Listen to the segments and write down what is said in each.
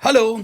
Hello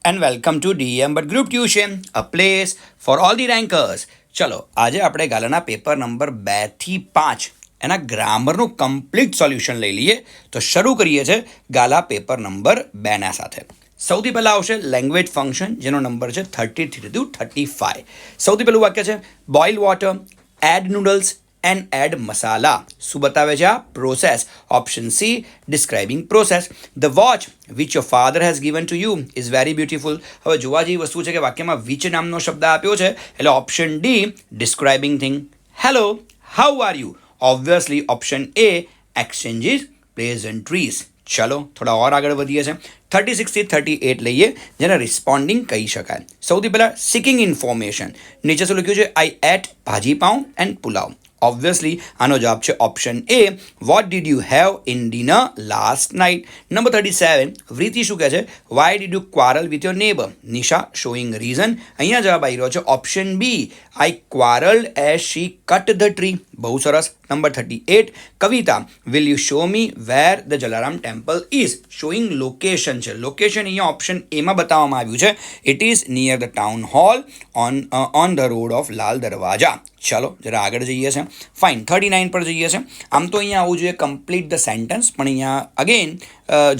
and welcome to DM but Group Tuition, a place for all the rankers. ચલો આજે આપણે ગાલાના paper number 2 થી 5 એના ગ્રામરનું complete solution લઈ લઈએ. તો શરૂ કરીએ છીએ ગાલા પેપર નંબર 2ના સાથે. સૌથી પહેલાં આવશે લેંગ્વેજ ફંક્શન, જેનો નંબર છે 33 to 35. સૌથી પહેલું વાક્ય છે boil water, add noodles and add masala. શું બતાવે છે આ? Process. Option C, describing process. The watch which your father has given to you is very beautiful. હવે જોવા જેવી વસ્તુ છે કે વાક્યમાં વિચ નામનો શબ્દ આપ્યો છે, એટલે option D, describing thing. Hello, how are you? Obviously option A, exchanges pleasantries. ચલો થોડા ઓર આગળ વધીએ છીએ. 36 થી 38 લઈએ, જેને રિસ્પોન્ડિંગ કહી શકાય. સૌથી પહેલાં સિકિંગ ઇન્ફોર્મેશન. નીચે શું લખ્યું છે? આઈ એટ ભાજી પાઉં એન્ડ પુલાવ. ઓબ્વિયસલી આનો જવાબ છે option A, what did you have in dinner last night. Number 37, Vriti શું કહે છે? Why did you quarrel with your neighbour? Nisha showing reason. અહીંયા જવાબ આવી રહ્યો છે option B, I quarrelled as she cut the tree. બહુ સરસ. Number 38, Kavita, will you show me where the Jalaram temple is? Showing location છે. લોકેશન અહીંયા ઓપ્શન એમાં બતાવવામાં આવ્યું છે, it is near the town hall on the road of Lal Darwaja. ચાલો જરા આગળ જઈએ છીએ. ફાઇન, 39 પર જઈએ છીએ. આમ તો અહીંયા આવવું જોઈએ કમ્પ્લીટ ધ સેન્ટેન્સ, પણ અહીંયા અગેન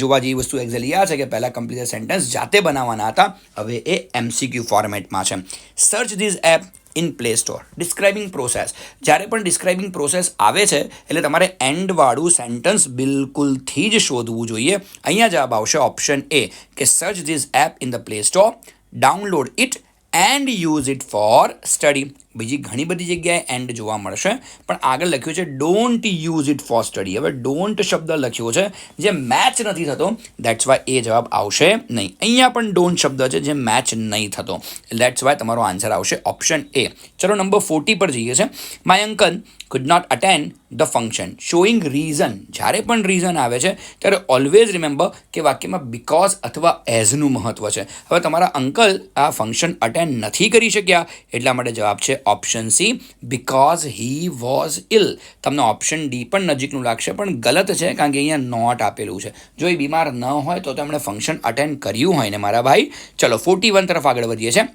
જોવા જેવી વસ્તુ એક્ઝેક્ટલી આ છે કે પહેલાં કમ્પ્લીટ ધ સેન્ટેન્સ જાતે બનાવવાના હતા, હવે એ MCQ ફોર્મેટમાં છે. Search these app in Play Store. Describing process. જ્યારે પણ ડિસ્ક્રાઇબિંગ પ્રોસેસ આવે છે એટલે તમારે એન્ડવાળું સેન્ટન્સ બિલકુલથી જ શોધવું જોઈએ. અહીંયા જવાબ આવશે ઓપ્શન એ, કે search these app in the Play Store, download it and use it for study. બીજી ઘણી બધી જગ્યાએ એન્ડ જોવા મળશે, પણ આગળ લખ્યું છે don't use it for study. હવે ડોન્ટ શબ્દ લખ્યો છે જે મેચ નથી થતો, દેટ્સ વાય એ જવાબ આવશે નહીં. અહીંયા પણ ડોન્ટ શબ્દ છે જે મેચ નહીં થતો, દેટ્સ વાય તમારો આન્સર આવશે ઓપ્શન એ. ચલો નંબર 40 પર જઈએ છીએ. My uncle could not attend the function, showing reason. જ્યારે પણ રીઝન આવે છે ત્યારે ઓલવેઝ રિમેમ્બર કે વાક્યમાં બીકોઝ અથવા એઝનું મહત્ત્વ છે. હવે તમારા અંકલ આ ફંક્શન અટેન્ડ નથી કરી શક્યા, એટલા માટે જવાબ છે option C, because he was ill. તમને ઓપ્શન ડી પણ નજીકનું લાગશે, પણ ગલત છે, કારણ કે અહીંયા નોટ આપેલું છે. જો એ બીમાર ન હોય તો તેમણે ફંક્શન અટેન્ડ કર્યું હોય ને મારા ભાઈ. ચલો 41 તરફ આગળ વધીએ છીએ.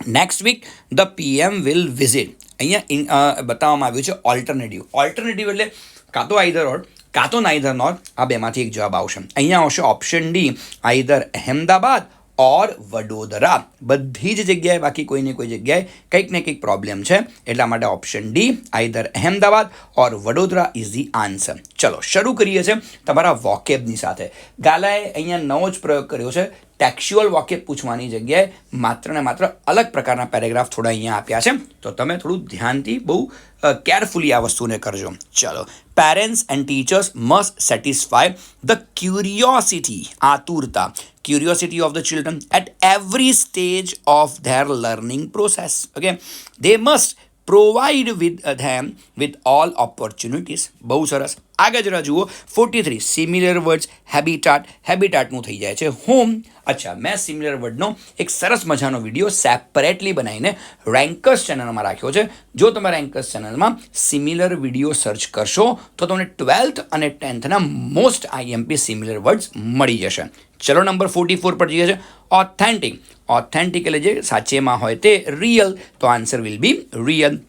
Next week the PM will visit. અહીંયા બતાવવામાં આવ્યું છે ઓલ્ટરનેટિવ. ઓલ્ટરનેટિવ એટલે કાં તો આઈધર ઓર, કાં તો નાઈધર નોર. આ બેમાંથી એક જવાબ આવશે. અહીંયા આવશે ઓપ્શન ડી, આઈધર અહેમદાબાદ ઓર વડોદરા. બધી જ જગ્યાએ, બાકી કોઈને કોઈ જગ્યાએ કંઈક ને કંઈક પ્રોબ્લેમ છે, એટલા માટે option D, either Ahmedabad or Vadodara is the answer. ચલો શરૂ કરીએ છીએ તમારા વોકેબની સાથે. ગાલાએ અહીંયા નવો જ પ્રયોગ કર્યો છે. ટેક્સ્ચ્યુઅલ વોકેબ પૂછવાની જગ્યાએ માત્ર ને માત્ર અલગ પ્રકારના પેરેગ્રાફ થોડા અહીંયા આપ્યા છે, તો તમે થોડું ધ્યાનથી બહુ કેરફુલી આ વસ્તુને કરજો. ચલો, parents and teachers must satisfy the curiosity, આતુરતા, curiosity of the children at every stage of their learning process. Okay, they must provide with them with all opportunities. બહુ સરસ. આગળ જરા જુઓ 43, સિમિલર વર્ડ્સ, હેબિટાટ. હેબિટાટનું થઈ જાય છે હોમ. અચ્છા, મેં સિમિલર વર્ડનો એક સરસ મજાનો વિડીયો સેપરેટલી બનાવીને રેન્કર્સ ચેનલમાં રાખ્યો છે. જો તમે રેન્કર્સ ચેનલમાં સિમિલર વિડીયો સર્ચ કરશો તો તમને 12th અને 10thના મોસ્ટ IMP સિમિલર વર્ડ્સ મળી જશે. ચલો નંબર 44 પર જઈએ છે. ઓથેન્ટિક. ઓથેન્ટિક એટલે જે સાચેમાં હોય તે. રિયલ, તો answer will be real.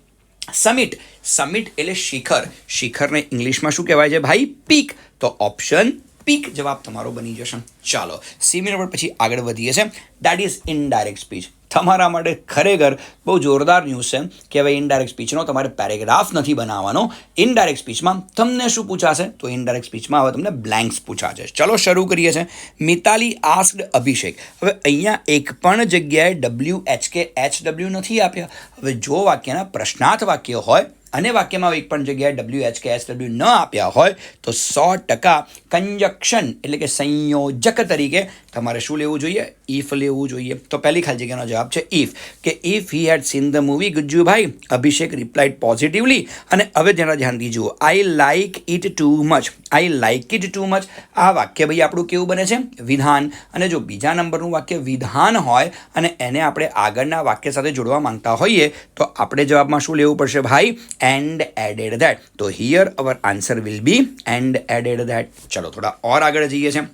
Summit. Summit એટલે શિખર. શિખરને ઇંગ્લિશમાં શું કહેવાય છે ભાઈ? પીક. તો ઓપ્શન પીક જવાબ તમારો બની જશે. ચાલો સિમિલર વર્ડ પછી આગળ વધીએ છીએ. That is indirect speech. તમારા માટે ખરેખર બહુ જોરદાર ન્યૂઝ છે કે હવે ઇનડાયરેક્ટ સ્પીચનો તમારે પેરેગ્રાફ નથી બનાવવાનો. ઇનડાયરેક્ટ સ્પીચમાં તમને શું પૂછાશે? તો ઇનડાયરેક્ટ સ્પીચમાં હવે તમને બ્લેન્ક્સ પૂછાશે. ચલો શરૂ કરીએ છીએ. મિતાલી આસ્ક્ડ અભિષેક. હવે અહીંયા એક પણ જગ્યાએ WHKHW નથી આપ્યા. હવે જો વાક્યના પ્રશ્નાર્થ વાક્ય હોય અને વાક્યમાં એક પણ જગ્યાએ WHKHW ન આપ્યા હોય તો 100% કંજક્શન એટલે કે સંયોજક તરીકે તમારે શું લેવું જોઈએ? ઇફ લેવું જોઈએ. તો પહેલી ખાલી જગ્યાનો જવાબ છે ઇફ, કે if he had seen the movie Gujjubhai, Abhishek replied positively. અને હવે જરા ધ્યાનથી જુઓ, I like it too much. I like it too much. આ વાક્ય ભાઈ આપણું કેવું બને છે? વિધાન. અને જો બીજા નંબરનું વાક્ય વિધાન હોય અને એને આપણે આગળના વાક્ય સાથે જોડવા માંગતા હોઈએ તો આપણે જવાબમાં શું લેવું પડશે ભાઈ? and added that. તો here our answer will be and added that. ચલો થોડા ઓર આગળ જઈએ છીએ.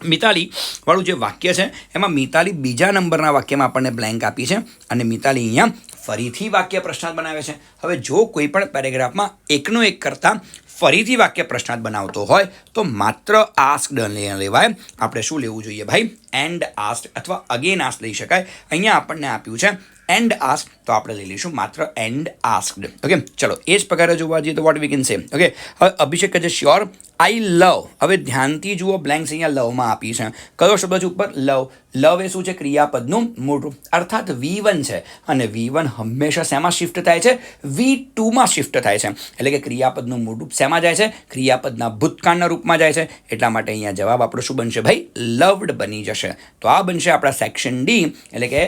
મિતાલી વાળું જે વાક્ય છે એમાં મિતાલી બીજા નંબરના વાક્યમાં આપણને બ્લેન્ક આપી છે અને મિતાલી અહીંયા ફરીથી વાક્ય પ્રશ્નાર્થ બનાવે છે. હવે જો કોઈ પણ પેરેગ્રાફમાં એકનો એક કરતાં ફરીથી વાક્ય પ્રશ્નાર્થ બનાવતો હોય તો માત્ર આસ્ક્ડ લેવાય. આપણે શું લેવું જોઈએ ભાઈ? એન્ડ આસ્ક્ડ અથવા અગેન આસ્ક્ડ લઈ શકાય. અહીંયા આપણને આપ્યું છે એન્ડ આસ્ક, તો આપણે લઈ લઈશું માત્ર એન્ડ આસ્ક્ડ. ઓકે, ચલો એ જ પ્રકારે જોવા જઈએ તો what we can say. Okay, હવે અભિષેક કહે છે શ્યોર આઈ લવ. હવે ધ્યાનથી જુઓ, બ્લેન્ક્સ અહીંયા લવમાં આપી છે. કયો શબ્દ છે ઉપર? લવ. લવ એ શું છે? ક્રિયાપદનું મૂળરૂપ, અર્થાત V1 છે અને V1 હંમેશા શેમાં શિફ્ટ થાય છે? V2માં શિફ્ટ થાય છે. એટલે કે ક્રિયાપદનું મૂળરૂપ શેમાં જાય છે? ક્રિયાપદના ભૂતકાળના રૂપમાં જાય છે. એટલા માટે અહીંયા જવાબ આપણો શું બનશે ભાઈ? લવ્ડ બની જશે. તો આ બનશે આપણા સેક્શન ડી, એટલે કે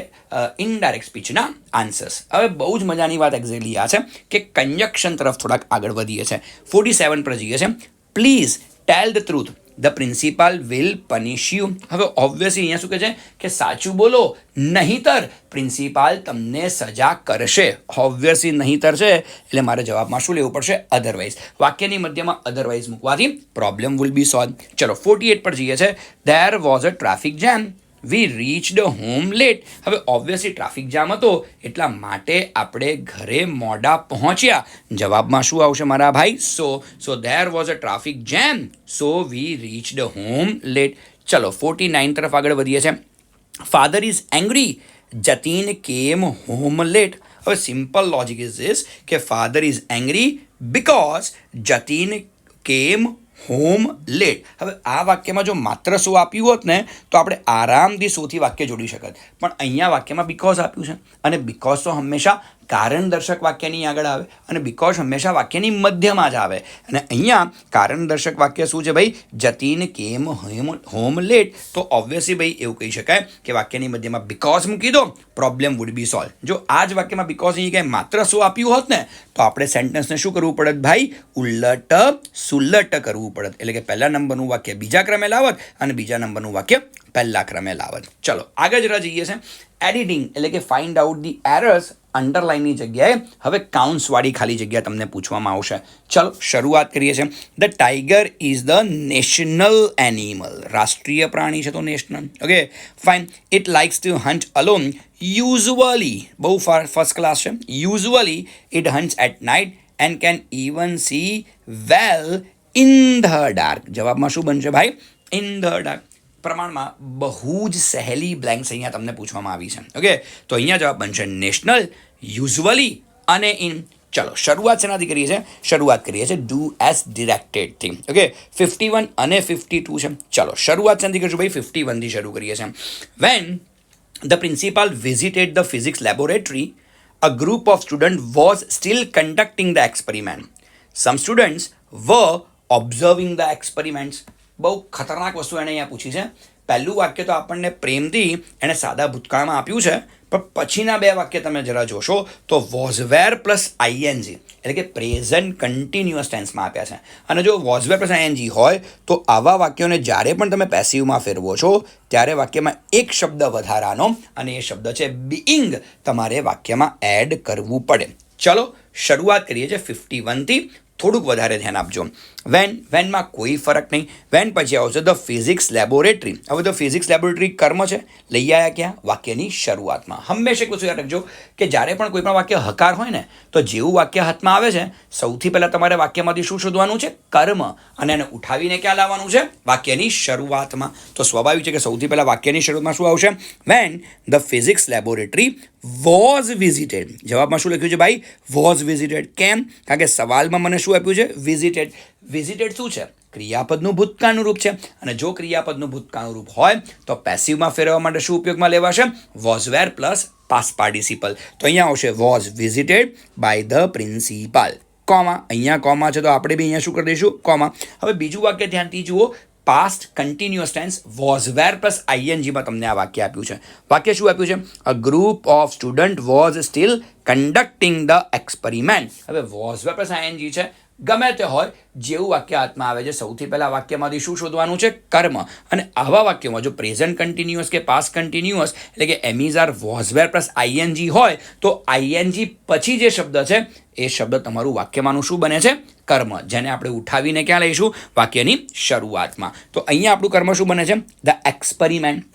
ઇનડાયરેક્ટ સ્પીચના આન્સર્સ. હવે બહુ જ મજાની વાત એક્ઝેક્ટલી આ છે કે કંજક્શન તરફ થોડાક આગળ વધીએ છે. 47 પર જઈએ છે. Please tell the truth, the principal will પનિશ you. હવે ઓબ્વિયસલી અહીંયા શું કહે છે કે સાચું બોલો, નહીંતર પ્રિન્સિપાલ તમને સજા કરશે. ઓબ્વિયસલી નહીંતર છે એટલે મારે જવાબમાં શું લેવું પડશે? અધરવાઇઝ. વાક્યની મધ્યમાં અધરવાઇઝ મૂકવાથી પ્રોબ્લેમ વિલ બી સોલ્વ. ચલો 48 પર જઈએ છે. ધેર વોઝ અ ટ્રાફિક જેમ, વી રીચડ હોમ લેટ. હવે ઓબ્વિયસલી ટ્રાફિક જામ હતો એટલા માટે આપણે ઘરે મોડા પહોંચ્યા. જવાબમાં શું આવશે મારા ભાઈ? સો ધેર વોઝ અ ટ્રાફિક જેમ, સો વી રીચડ હોમ લેટ. ચલો 49 તરફ આગળ વધીએ છે. Father is angry, Jatin came home late. હવે સિમ્પલ લોજિક ઇઝ ધીસ કે father is angry because Jatin came home late. હવે આ વાક્યમાં જો માત્ર શું આપ્યું હોત ને તો આપણે આરામથી સોથી વાક્ય જોડી શકત, પણ અહીંયા વાક્યમાં બીકોઝ આપ્યું છે અને બીકોઝ તો હંમેશા કારણ દર્શક વાક્યની આગળ આવે અને બીકોઝ હંમેશા વાક્યની મધ્યમાં જ આવે. અને અહીંયા કારણ દર્શક વાક્ય શું છે ભાઈ? Jatin came home late. તો ઓબ્વિયસલી ભાઈ એવું કહી શકાય કે વાક્યની મધ્યમાં બીકોઝ મૂકી દો, પ્રોબ્લેમ વુડ બી સોલ્વ. જો આ જ વાક્યમાં બીકોઝ અહીં કંઈ માત્ર શું આપ્યું હોત ને તો આપણે સેન્ટેન્સને શું કરવું પડત ભાઈ? ઉલટ સુલટ કરવું પડત. એટલે કે પહેલા નંબરનું વાક્ય બીજા ક્રમે લાવત અને બીજા નંબરનું વાક્ય પહેલા ક્રમે લાવત. ચલો આગળ જરા જઈએ છે. એડિટિંગ એટલે કે ફાઇન્ડ આઉટ ધી એરર્સ, અંડરલાઇનની જગ્યાએ હવે કાઉન્ટ્સવાળી ખાલી જગ્યા તમને પૂછવામાં આવશે. ચલો શરૂઆત કરીએ છીએ. The tiger is the national animal. રાષ્ટ્રીય પ્રાણી છે તો national. Okay fine. It likes to hunt alone. Usually, બહુ ફર્સ્ટ ક્લાસ છે. Usually it hunts at night and can even see well in the dark. જવાબમાં શું બનશે ભાઈ? In the dark. પ્રમાણમાં બહુ જ સહેલી બ્લેન્ક્સ અહીંયા તમને પૂછવામાં આવી છે. ઓકે, તો અહીંયા જવાબ બનશે નેશનલ, યુઝવલી અને ઇન. ચલો શરૂઆત શેનાથી કરીએ છીએ? શરૂઆત કરીએ છીએ ડુ એઝ ડિરેક્ટેડથી. ઓકે 51 અને 52 છે. ચલો શરૂઆત શેનાથી કરીશું ભાઈ? 51 થી શરૂ કરીએ છીએ. When the principal visited the physics laboratory, a group of students was still conducting the experiment. Some students were observing the experiments. બહુ ખતરનાક વસ્તુ એણે અહીંયા પૂછી છે. પહેલું વાક્ય તો આપણને પ્રેમથી એણે સાદા ભૂતકાળમાં આપ્યું છે, પણ પછીના બે વાક્ય તમે જરા જોશો તો વોઝ વેર પ્લસ આઈએનજી એટલે કે પ્રેઝન્ટ કન્ટિન્યુઅસ ટેન્સમાં આપ્યા છે. અને જો વોઝ વેર પ્લસ આઈએનજી હોય તો આવા વાક્યોને જ્યારે પણ તમે પેસિવમાં ફેરવો છો ત્યારે વાક્યમાં એક શબ્દ વધારાનો અને એ શબ્દ છે બીઇંગ તમારે વાક્યમાં એડ કરવું પડે. ચલો શરૂઆત કરીએ છીએ 51થી. થોડુંક વધારે ધ્યાન આપજો. વેનમાં કોઈ ફરક નહીં. વેન પછી આવશે ધ ફિઝિક્સ લેબોરેટરી. હવે ધ ફિઝિક્સ લેબોરેટરી કર્મ છે, લઈ આવ્યા ક્યાં? વાક્યની શરૂઆતમાં. હંમેશા એક વસ્તુ યાદ રાખજો કે જ્યારે પણ કોઈ પણ વાક્ય હકાર હોય ને તો જેવું વાક્ય હાથમાં આવે છે સૌથી પહેલાં તમારે વાક્યમાંથી શું શોધવાનું છે? કર્મ. અને એને ઉઠાવીને ક્યાં લાવવાનું છે? વાક્યની શરૂઆતમાં. તો સ્વાભાવિક છે કે સૌથી પહેલાં વાક્યની શરૂઆતમાં શું આવશે? Van the physics laboratory was visited. જવાબમાં શું લખ્યું છે ભાઈ? Was visited. કેમ? કારણ કે સવાલમાં મને શું આપ્યું છે? વિઝિટેડ. વિઝિટેડ શું છે? ક્રિયાપદનું ભૂતકાળનું રૂપ છે અને જો ક્રિયાપદનું ભૂતકાળનું રૂપ હોય તો પેસિવમાં ફેરવવા માટે શું ઉપયોગમાં લેવાશે? Was were plus past participle. તો અહીંયા આવશે was visited by the principal. Comma. અહીંયા કોમા છે તો આપણે બી અહીંયા શું કરી દઈશું? કોમા. હવે બીજું વાક્ય ધ્યાનથી જુઓ. Past continuous tense was were plus આઈએનજીમાં તમને આ વાક્ય આપ્યું છે. વાક્ય શું આપ્યું છે? A group of student was still conducting the experiment. હવે વોઝ વેર પ્લસ આઈએનજી છે, ગમે તે હોય, જેવું વાક્ય હાથમાં આવે છે સૌથી પહેલાં વાક્યમાંથી શું શોધવાનું છે? કર્મ. અને આવા વાક્યોમાં જો પ્રેઝન્ટ કન્ટિન્યુઅસ કે પાસ્ટ કન્ટિન્યુઅસ એટલે કે am is are was were plus ING હોય તો આઈએનજી પછી જે શબ્દ છે એ શબ્દ તમારું વાક્યમાંનું શું બને છે? કર્મ, જેને આપણે ઉઠાવીને ક્યાં લઈશું? વાક્યની શરૂઆતમાં. તો અહીંયા આપણું કર્મ શું બને છે? The experiment.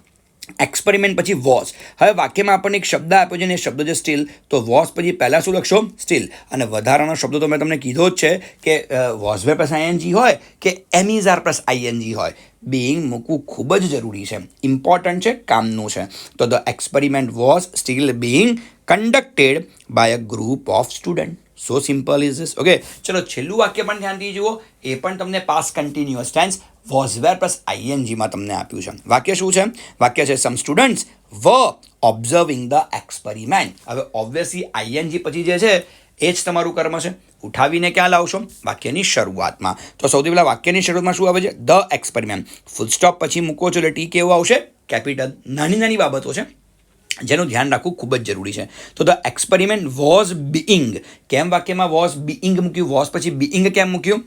એક્સપેરિમેન્ટ પછી વોઝ. હવે વાક્યમાં આપણને એક શબ્દ આપ્યો છે ને એ શબ્દ છે સ્ટીલ, તો વોઝ પછી પહેલાં શું લખશો? સ્ટીલ. અને વધારાનો શબ્દ તો મેં તમને કીધો જ છે કે વોઝ વે પ્લસ આઈએનજી હોય કે એમીઝ આર પ્લસ આઈએનજી હોય, બીઇંગ મૂકવું ખૂબ જ જરૂરી છે, ઇમ્પોર્ટન્ટ છે, કામનું છે. તો the experiment was still being conducted by a group of student. So simple is this. Okay, ચલો છેલ્લું વાક્ય પણ ધ્યાનથી જુઓ. એ પણ તમને past continuous tense was were plus આઈએનજીમાં તમને આપ્યું છે. વાક્ય શું છે? વાક્ય છે some students were observing the experiment. હવે ઓબ્વિયસલી આઈએનજી પછી જે છે એ જ તમારું કર્મ છે. ઉઠાવીને ક્યાં લાવશો? વાક્યની શરૂઆતમાં. તો સૌથી પહેલાં વાક્યની શરૂઆતમાં શું આવે છે? The experiment. ફૂલ સ્ટોપ પછી મૂકો છો એટલે ટી કેવું આવશે? કેપિટલ. નાની નાની બાબતો છે જેનું ધ્યાન રાખવું ખૂબ જ જરૂરી છે. તો ધ એક્સપેરિમેન્ટ વોઝ બીઇંગ. કેમ વાક્યમાં વોઝ બીઇંગ મૂક્યું? વોઝ પછી બીઇંગ કેમ મૂક્યું?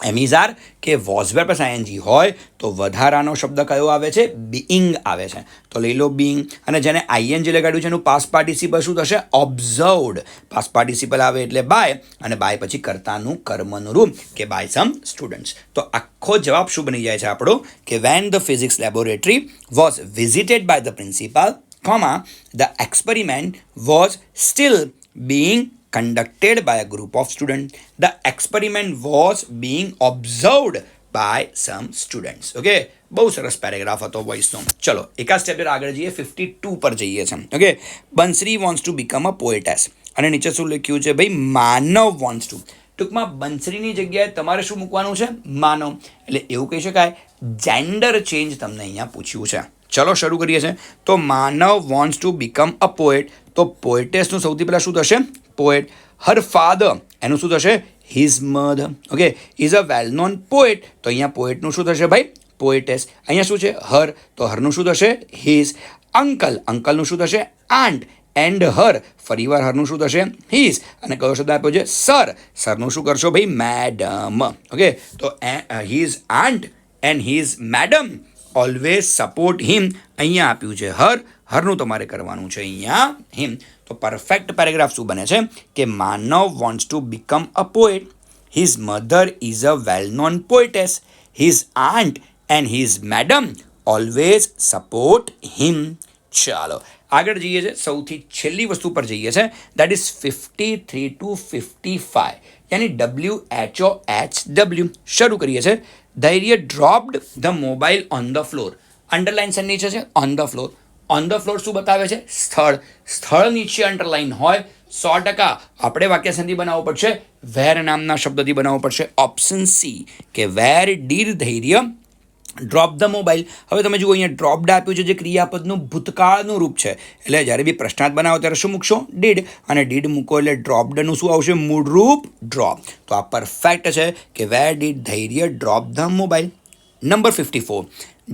એમીઝ આર કે વોઝ વેર પ્લસ આઈએનજી હોય તો વધારાનો શબ્દ કયો આવે છે? બીઇંગ આવે છે. તો લઈ લો બીઇંગ. અને જેને આઈએનજી લગાડ્યું છે એનું પાસ્ટ પાર્ટિસિપલ શું થશે? ઓબ્ઝર્વડ. પાસ્ટ પાર્ટિસિપલ આવે એટલે બાય, અને બાય પછી કર્તાનું કર્મનું રૂપ કે બાય સમ સ્ટુડન્ટ્સ. તો આખો જવાબ શું બની જાય છે આપણો? કે when the physics laboratory was visited by the principal, the experiment was still being conducted by a group of students. The experiment was being observed by some students. Okay, બહુ સરસ પેરેગ્રાફ હતો વોઇસનો. ચલો એકા સ્ટેપ આગળ જઈએ, 52 પર જઈએ છીએ. Okay, Bansari wants to become a poetess. અને નીચે શું લખ્યું છે ભાઈ? Manav wants to. ટૂંકમાં બંસરીની જગ્યાએ તમારે શું મૂકવાનું છે? માનવ. એટલે એવું કહી શકાય જેન્ડર ચેન્જ તમને અહીંયા પૂછ્યું છે. ચલો શરૂ કરીએ છીએ. તો Manav wants to become a poet. તો પોએટેસનું સૌથી પહેલાં શું થશે? પોએટ. હર ફાધર એનું શું થશે? His mother. Okay, is a well non poet. તો અહીંયા પોએટનું શું થશે ભાઈ? પોએટેસ. અહીંયા શું છે? હર. તો હરનું શું થશે? હિઝ. અંકલ. અંકલનું શું થશે? આંટ. And her. ફરીવાર હરનું શું થશે? હિઝ. અને કયો શબ્દ આપ્યો છે? સર. સરનું શું કરશો ભાઈ? મેડમ. ઓકે, તો his aunt and his madam always support him. અહીંયા આપ્યું છે હર, હરનું તમારે કરવાનું છે અહીંયા હિમ. તો પરફેક્ટ પેરેગ્રાફ શું બને છે? કે Manav wants to become a poet. His mother is a well known poetess. His aunt and his madam always support him. ચાલો આગળ જઈએ છીએ. સૌથી છેલ્લી વસ્તુ પર જઈએ છીએ, દેટ ઇઝ 53 to 55, યાની WHOHW. શરૂ કરીએ છીએ. ધૈર્ય dropped the mobile on the floor. Underline છે નીચે છે on the floor. On the floor શું બતાવે છે? સ્થળ. સ્થળ નીચે અંડરલાઇન હોય 100% આપણે વાક્ય સંધિ બનાવવું પડશે. વેર નામના શબ્દથી બનાવવું પડશે. ઓપ્શન સી કે where did Dhairya drop the mobile. હવે તમે જુઓ અહીંયા ડ્રોપ્ડ આપ્યું છે જે ક્રિયાપદનું ભૂતકાળનું રૂપ છે. એટલે જ્યારે બી પ્રશ્નાર્થ બનાવો ત્યારે શું મૂકશો? ડીડ. અને ડીડ મૂકો એટલે ડ્રોપ્ડનું શું આવશે? મૂળરૂપ ડ્રોપ. તો આ પરફેક્ટ છે કે where did Dhairya drop the mobile. Number 54,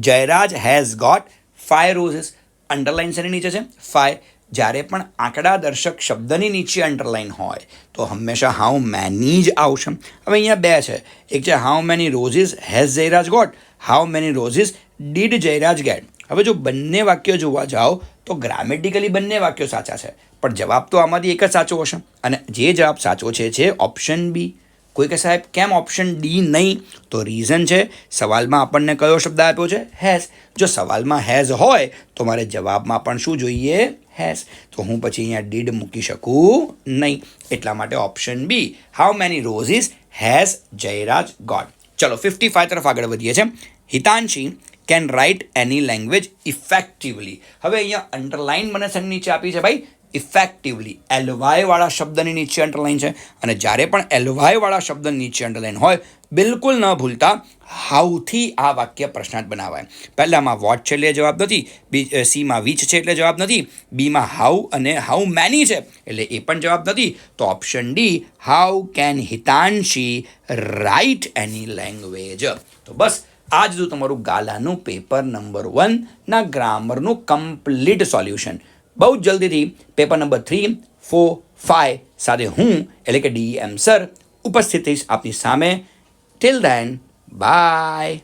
Jayraj has got 5 roses. Underline શેની નીચે છે? 5. જ્યારે પણ આંકડા દર્શક શબ્દની નીચે અંડરલાઇન હોય તો હંમેશા હાઉ મેની જ આવશે. હવે અહીંયા બે છે. એક છે how many roses has Jayraj got, how many roses did Jayraj get. હવે જો બંને વાક્યો જોવા જાઓ તો ગ્રામેટિકલી બંને વાક્યો સાચા છે, પણ જવાબ તો આમાંથી એક જ સાચો હશે. અને જે જવાબ સાચો છે ઓપ્શન બી. કોઈ કે સાહેબ કેમ ઓપ્શન ડી નહીં? તો રીઝન છે સવાલમાં આપણને કયો શબ્દ આપ્યો છે? હેઝ. જો સવાલમાં હેઝ હોય તો મારે જવાબમાં પણ શું જોઈએ? હેઝ. તો હું પછી અહીંયા ડીડ મૂકી શકું નહીં. એટલા માટે option B how many roses has Jayraj got. ચલો 55 તરફ આગળ વધીએ છીએ. Hitanshi can write any language effectively. હવે અહીંયા અંડરલાઇન મને શેની નીચે આપી છે ભાઈ? ઇફેક્ટિવલી. એલવાયવાળા શબ્દની નીચે અંડરલાઇન છે. અને જ્યારે પણ એલવાયવાળા શબ્દ નીચે અંડરલાઇન હોય બિલકુલ ન ભૂલતા હાઉથી આ વાક્ય પ્રશ્નાર્થ બનાવાય. પહેલામાં વોટ છે એટલે જવાબ નથી, સીમાં વીચ છે એટલે જવાબ નથી, બીમાં હાઉ અને હાઉ મેની છે એટલે એ પણ જવાબ નથી. તો option D how can Hitanshi write any language. તો બસ આ જ તમારું ગાલાનું પેપર નંબર 1 ના ગ્રામરનું કમ્પ્લીટ સોલ્યુશન. બહુ જ જલ્દીથી પેપર નંબર 3, 4, 5 સાથે હું એટલે કે DM સર ઉપસ્થિત થઈશ આપની સામે. Till then by.